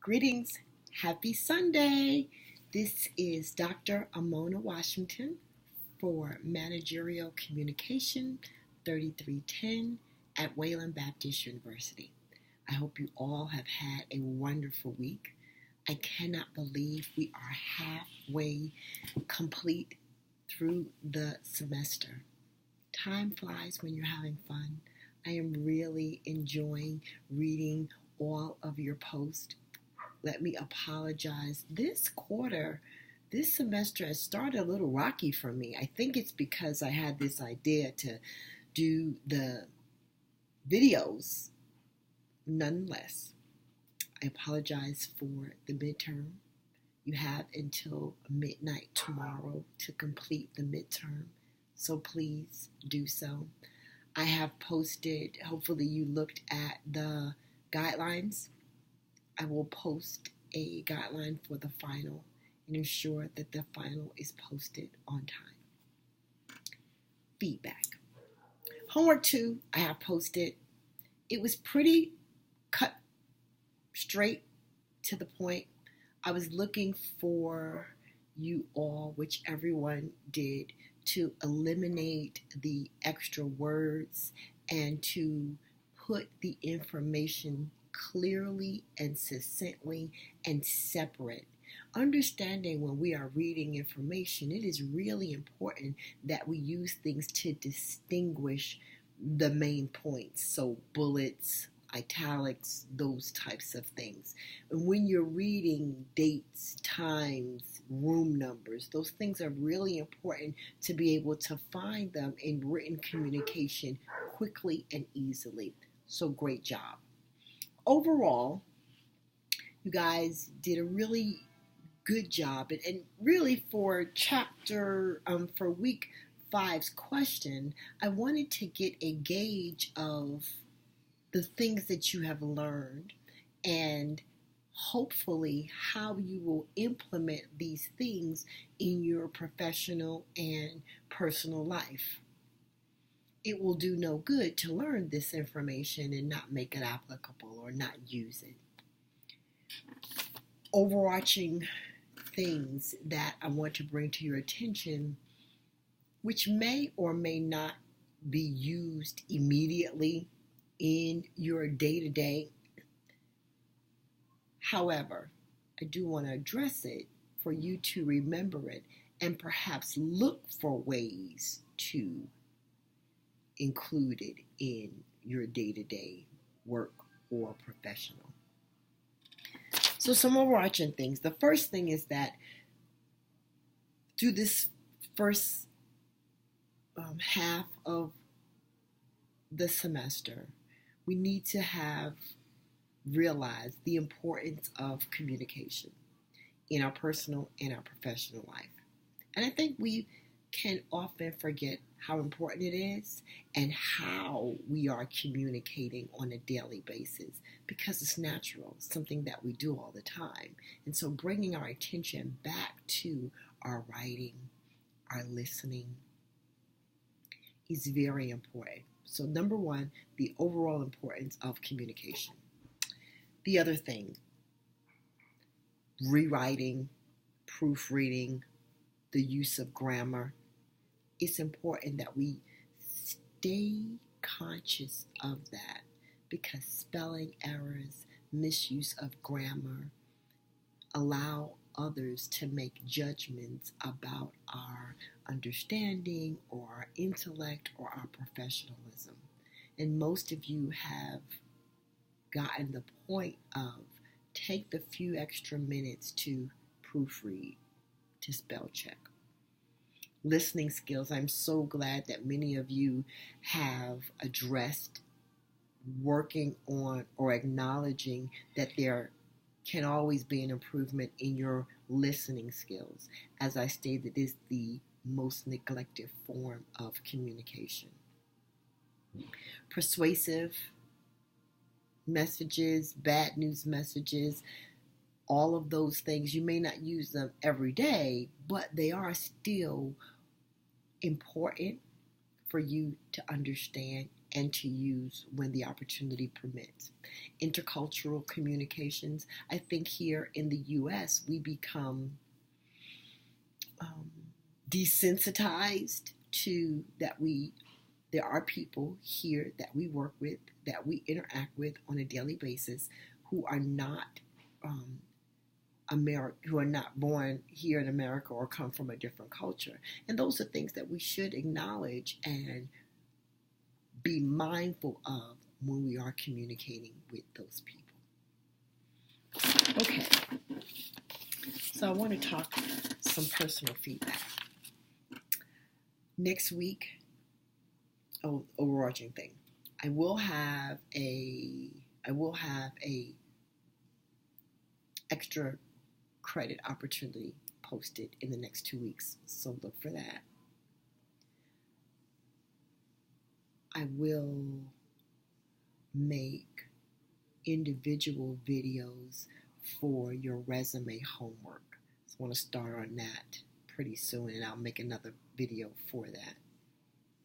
Greetings, happy Sunday. This is Dr. Amona Washington for Managerial Communication 3310 at Wayland Baptist University. I hope you all have had a wonderful week. I cannot believe we are halfway complete through the semester. Time flies when you're having fun. I am really enjoying reading all of your posts. Let me apologize. This semester has started a little rocky for me. I think it's because I had this idea to do the videos. Nonetheless, I apologize for the midterm. You have until midnight tomorrow to complete the midterm, so please do so. I have posted, hopefully you looked at the guidelines. I will post a guideline for the final and ensure that the final is posted on time. Feedback. Homework 2, I have posted. It was pretty cut straight to the point. I was looking for you all, which everyone did, to eliminate the extra words and to put the information clearly and succinctly and separate. Understanding when we are reading information, it is really important that we use things to distinguish the main points. So bullets, italics, those types of things. And when you're reading dates, times, room numbers, those things are really important to be able to find them in written communication quickly and easily. So great job. Overall, you guys did a really good job. And really for for week 5's question, I wanted to get a gauge of the things that you have learned and hopefully how you will implement these things in your professional and personal life. It will do no good to learn this information and not make it applicable or not use it. Overarching things that I want to bring to your attention, which may or may not be used immediately in your day-to-day. However, I do want to address it for you to remember it and perhaps look for ways to include it in your day-to-day work or professional. So some overarching things. The first thing is that through this first half of the semester, we need to have realized the importance of communication in our personal and our professional life. And I think we can often forget how important it is and how we are communicating on a daily basis because it's natural, something that we do all the time. And so bringing our attention back to our writing, our listening is very important. So number one, the overall importance of communication. The other thing, rewriting, proofreading, the use of grammar. It's important that we stay conscious of that because spelling errors, misuse of grammar allow others to make judgments about our understanding or our intellect or our professionalism. And most of you have gotten the point of take the few extra minutes to proofread, to spell check. Listening skills, I'm so glad that many of you have addressed working on or acknowledging that there can always be an improvement in your listening skills. As I stated, it is the most neglected form of communication. Persuasive messages, bad news messages, all of those things, you may not use them every day, but they are still important for you to understand and to use when the opportunity permits. Intercultural communications, I think here in the U.S. we become desensitized to that there are people here that we work with, that we interact with on a daily basis who are not who are not born here in America or come from a different culture. And those are things that we should acknowledge and be mindful of when we are communicating with those people. Okay, so I want to talk some personal feedback. Next week, overarching thing, I will have a extra credit opportunity posted in the next 2 weeks, so look for that. I will make individual videos for your resume homework. So I want to start on that pretty soon, and I'll make another video for that.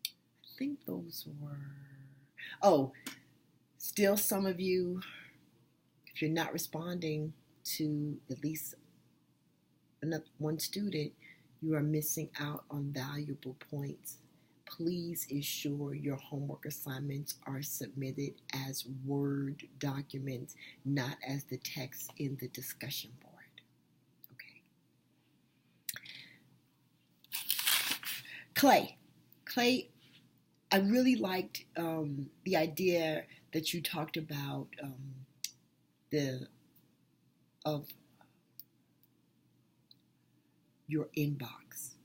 I think those were... still some of you, if you're not responding to at least one student, you are missing out on valuable points. Please ensure your homework assignments are submitted as Word documents, not as the text in the discussion board. Okay. Clay, I really liked the idea that you talked about of your inbox,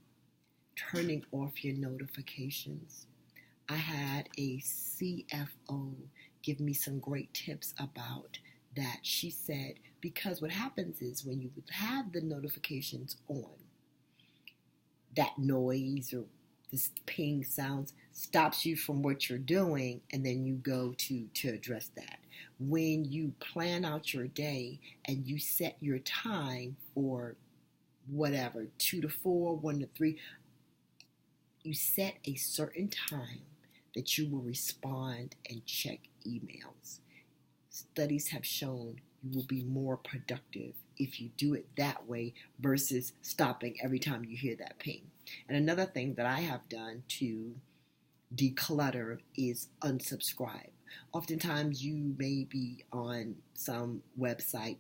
turning off your notifications. I had a CFO give me some great tips about that. She said, because what happens is when you have the notifications on, that noise or this ping sounds stops you from what you're doing, and then you go to address that. When you plan out your day and you set your time for whatever, 2 to 4, 1 to 3, you set a certain time that you will respond and check emails. Studies have shown you will be more productive if you do it that way versus stopping every time you hear that ping. And another thing that I have done to declutter is unsubscribe. Oftentimes you may be on some website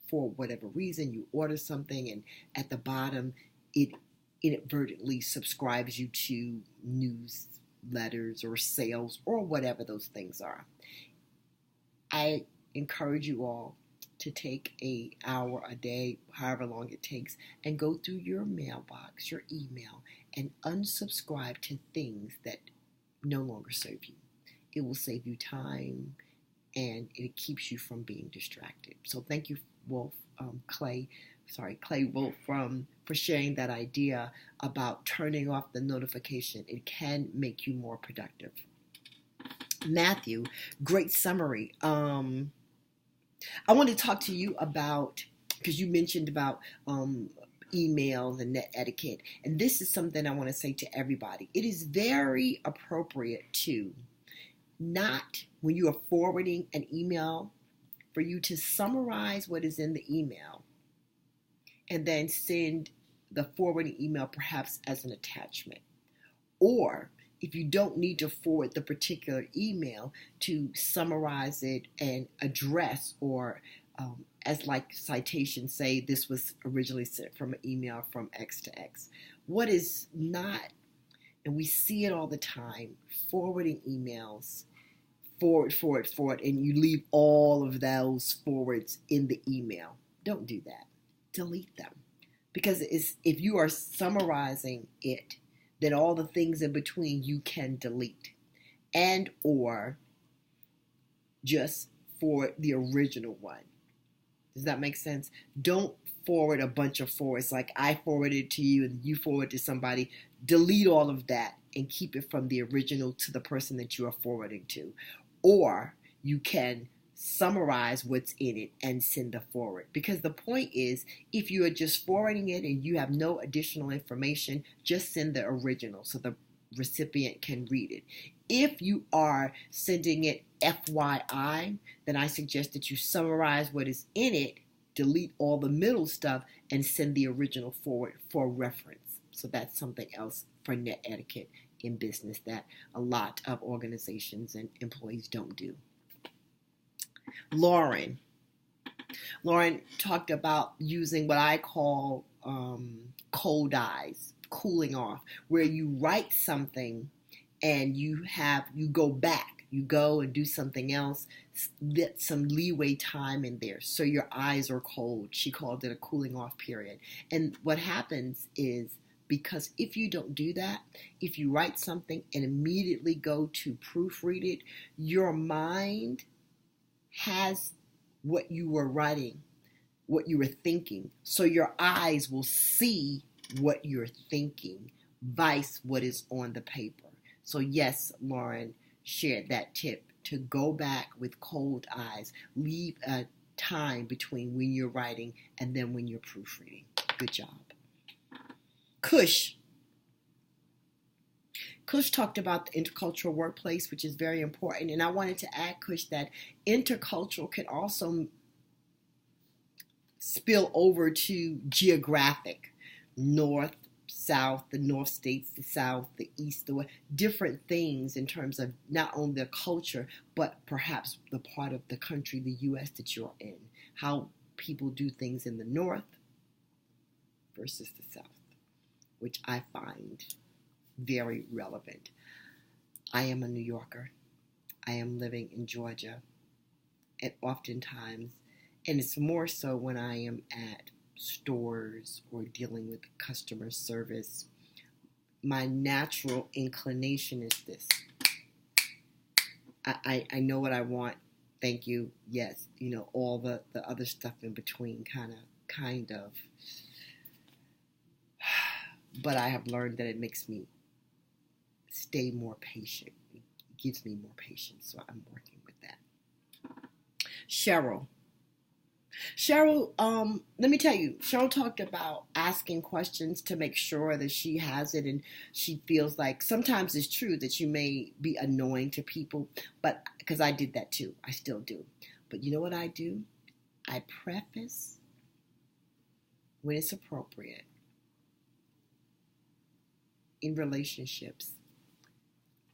for whatever reason, you order something, and at the bottom it inadvertently subscribes you to newsletters or sales or whatever those things are. I encourage you all to take an hour a day, however long it takes, and go through your mailbox, your email, and unsubscribe to things that no longer serve you. It will save you time, and it keeps you from being distracted. So thank you, Clay Wolf, for sharing that idea about turning off the notification. It can make you more productive. Matthew, great summary. I want to talk to you about, because you mentioned about email and net etiquette, and this is something I want to say to everybody. It is very appropriate to not, when you are forwarding an email, for you to summarize what is in the email and then send the forwarding email perhaps as an attachment. Or if you don't need to forward the particular email, to summarize it and address, or as like citations say, this was originally sent from an email from X to X. What is not, and we see it all the time, forwarding emails, forward, and you leave all of those forwards in the email. Don't do that. Delete them. Because if you are summarizing it, then all the things in between you can delete, and or just forward the original one. Does that make sense? Don't forward a bunch of forwards, like I forwarded to you and you forward to somebody. Delete all of that and keep it from the original to the person that you are forwarding to. Or you can summarize what's in it and send a forward. Because the point is, if you are just forwarding it and you have no additional information, just send the original. So the recipient can read it. If you are sending it FYI, then I suggest that you summarize what is in it, delete all the middle stuff, and send the original forward for reference. So that's something else for net etiquette in business that a lot of organizations and employees don't do. Lauren talked about using what I call cold eyes, cooling off, where you write something and you go back, you go and do something else, get some leeway time in there. So your eyes are cold. She called it a cooling off period. And what happens is, because if you don't do that, if you write something and immediately go to proofread it, your mind has what you were writing, what you were thinking. So your eyes will see what you're thinking, vice what is on the paper. So yes, Lauren shared that tip to go back with cold eyes. Leave a time between when you're writing and then when you're proofreading. Good job. Kush talked about the intercultural workplace, which is very important. And I wanted to add, Kush, that intercultural can also spill over to geographic, north, south, the north states, the south, the east, the west, different things in terms of not only the culture, but perhaps the part of the country, the U.S. that you're in, how people do things in the north versus the south, which I find very relevant. I am a New Yorker. I am living in Georgia. And oftentimes, and it's more so when I am at stores or dealing with customer service, my natural inclination is this. I know what I want. Thank you. Yes. All the other stuff in between kind of. But I have learned that it makes me stay more patient. It gives me more patience. So I'm working with that. Cheryl, let me tell you, Cheryl talked about asking questions to make sure that she has it, and she feels like sometimes it's true that you may be annoying to people, but because I did that too, I still do. But you know what I do? I preface when it's appropriate in relationships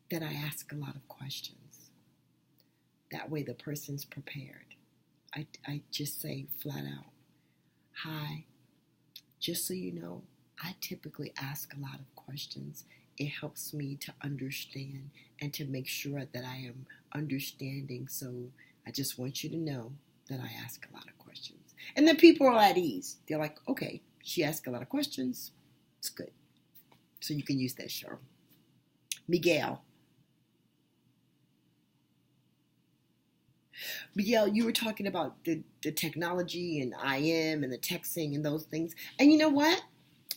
that I ask a lot of questions. That way the person's prepared. I just say flat out, hi, just so you know, I typically ask a lot of questions. It helps me to understand and to make sure that I am understanding. So I just want you to know that I ask a lot of questions. And then people are at ease. They're like, okay, she asked a lot of questions. It's good. So you can use that, Cheryl. Miguel, you were talking about the technology and IM and the texting and those things. And you know what?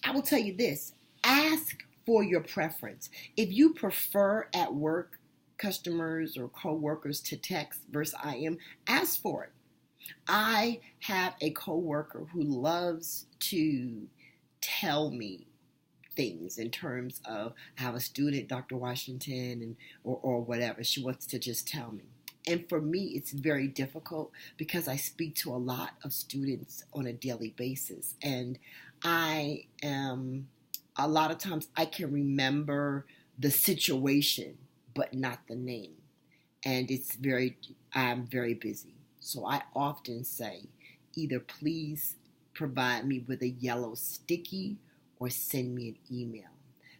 I will tell you this. Ask for your preference. If you prefer at work customers or coworkers to text versus IM, ask for it. I have a coworker who loves to tell me things in terms of, I have a student, Dr. Washington, and or whatever. She wants to just tell me. And for me, it's very difficult because I speak to a lot of students on a daily basis. And a lot of times I can remember the situation, but not the name. And I'm very busy. So I often say, either please provide me with a yellow sticky or send me an email.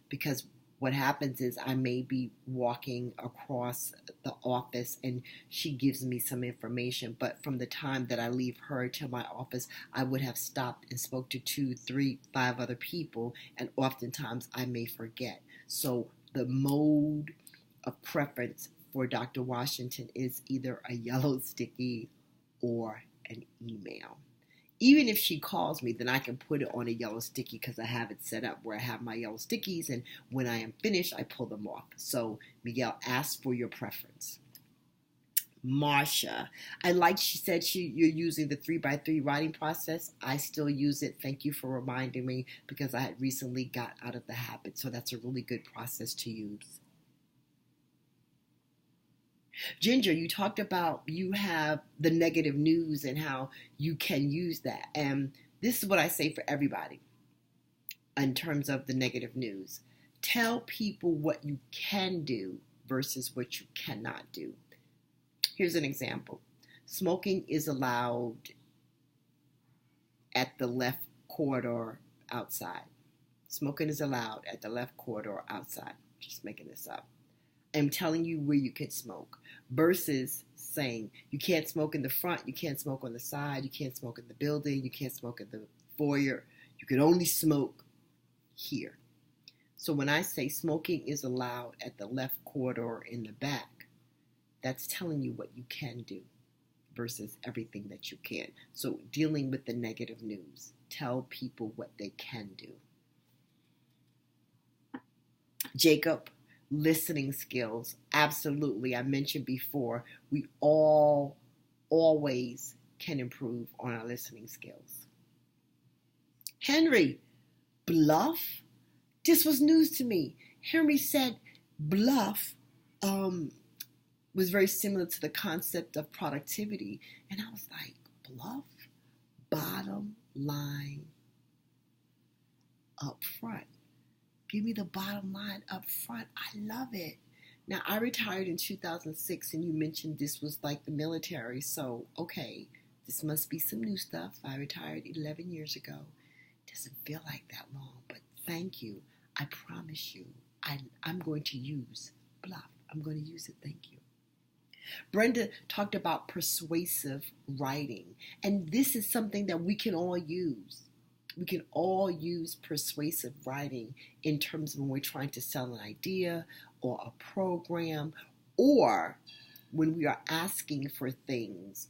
Because what happens is I may be walking across the office and she gives me some information, but from the time that I leave her to my office, I would have stopped and spoke to 2, 3, 5 other people, and oftentimes I may forget. So the mode of preference for Dr. Washington is either a yellow sticky or an email. Even if she calls me, then I can put it on a yellow sticky because I have it set up where I have my yellow stickies, and when I am finished, I pull them off. So, Miguel, ask for your preference. Marsha. I like she said you're using the 3x3 writing process. I still use it. Thank you for reminding me because I had recently got out of the habit. So that's a really good process to use. Ginger, you talked about you have the negative news and how you can use that. And this is what I say for everybody in terms of the negative news. Tell people what you can do versus what you cannot do. Here's an example. Smoking is allowed at the left corridor outside. Smoking is allowed at the left corridor outside. Just making this up. I'm telling you where you can smoke versus saying you can't smoke in the front, you can't smoke on the side, you can't smoke in the building, you can't smoke in the foyer. You can only smoke here. So when I say smoking is allowed at the left corridor in the back, that's telling you what you can do versus everything that you can't. So dealing with the negative news, tell people what they can do. Jacob, listening skills. Absolutely. I mentioned before, we all always can improve on our listening skills. Henry, bluff? This was news to me. Henry said bluff was very similar to the concept of productivity. And I was like, bluff? Bottom line up front. Give me the bottom line up front. I love it. Now, I retired in 2006, and you mentioned this was like the military. So, okay, this must be some new stuff. I retired 11 years ago. Doesn't feel like that long, but thank you. I promise you, I'm going to use bluff. I'm going to use it. Thank you. Brenda talked about persuasive writing, and this is something that we can all use. We can all use persuasive writing in terms of when we're trying to sell an idea or a program, or when we are asking for things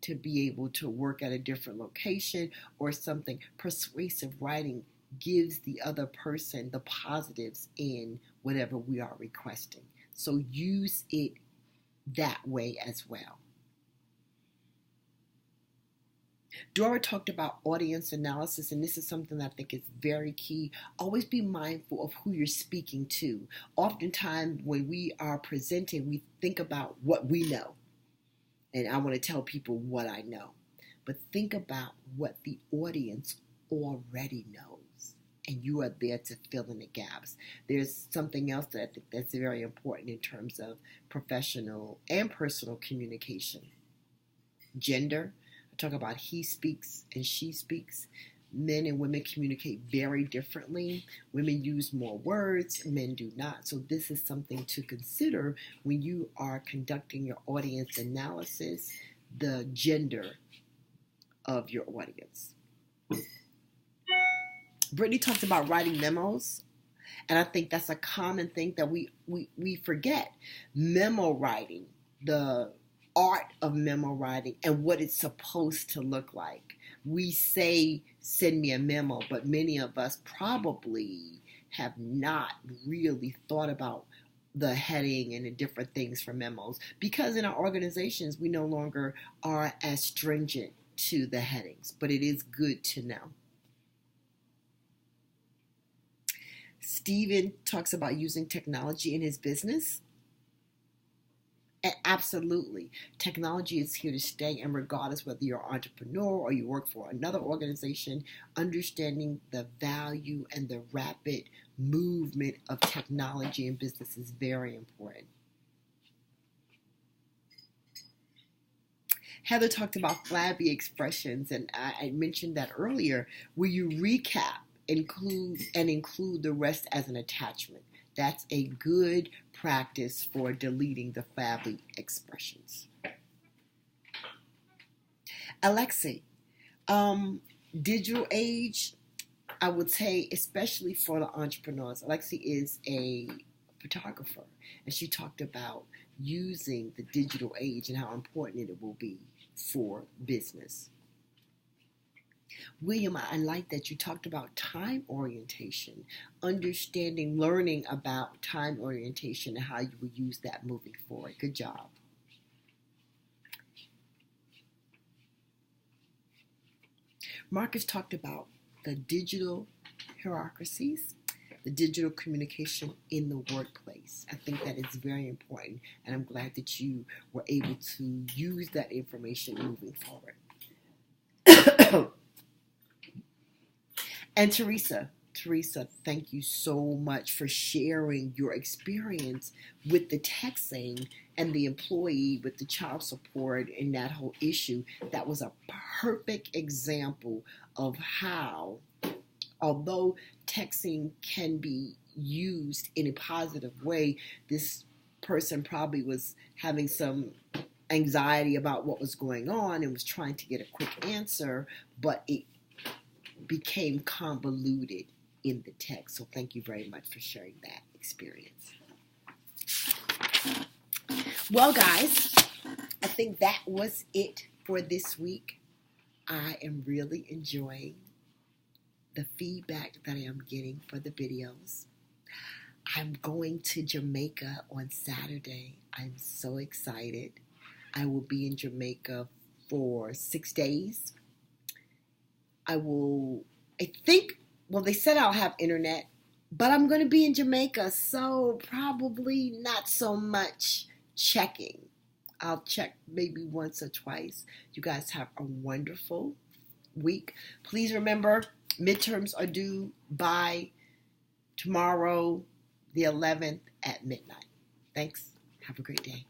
to be able to work at a different location or something. Persuasive writing gives the other person the positives in whatever we are requesting. So use it that way as well. Dora talked about audience analysis, and this is something that I think is very key. Always be mindful of who you're speaking to. Oftentimes when we are presenting, we think about what we know. And I want to tell people what I know. But think about what the audience already knows. And you are there to fill in the gaps. There's something else that I think that's very important in terms of professional and personal communication. Gender. Talk about he speaks and she speaks. Men and women communicate very differently. Women use more words, men do not. So this is something to consider when you are conducting your audience analysis, the gender of your audience. Brittany talks about writing memos, and I think that's a common thing that we forget. Memo writing, the art of memo writing and what it's supposed to look like. We say, send me a memo, but many of us probably have not really thought about the heading and the different things for memos because in our organizations, we no longer are as stringent to the headings, but it is good to know. Stephen talks about using technology in his business. And absolutely. Technology is here to stay, and regardless whether you're an entrepreneur or you work for another organization, understanding the value and the rapid movement of technology in business is very important. Heather talked about flabby expressions, and I mentioned that earlier, where you recap, include the rest as an attachment. That's a good practice for deleting the flabby expressions. Alexi, digital age, I would say, especially for the entrepreneurs. Alexi is a photographer, and she talked about using the digital age and how important it will be for business. William, I like that you talked about time orientation, understanding, learning about time orientation and how you will use that moving forward. Good job. Marcus talked about the digital hierarchies, the digital communication in the workplace. I think that is very important, and I'm glad that you were able to use that information moving forward. And Teresa, thank you so much for sharing your experience with the texting and the employee with the child support and that whole issue. That was a perfect example of how, although texting can be used in a positive way, this person probably was having some anxiety about what was going on and was trying to get a quick answer, but it became convoluted in the text. So thank you very much for sharing that experience. Well, guys, I think that was it for this week. I am really enjoying the feedback that I am getting for the videos. I'm going to Jamaica on Saturday. I'm so excited. I will be in Jamaica for 6 days. They said I'll have internet, but I'm going to be in Jamaica, so probably not so much checking. I'll check maybe once or twice. You guys have a wonderful week. Please remember, midterms are due by tomorrow, the 11th at midnight. Thanks. Have a great day.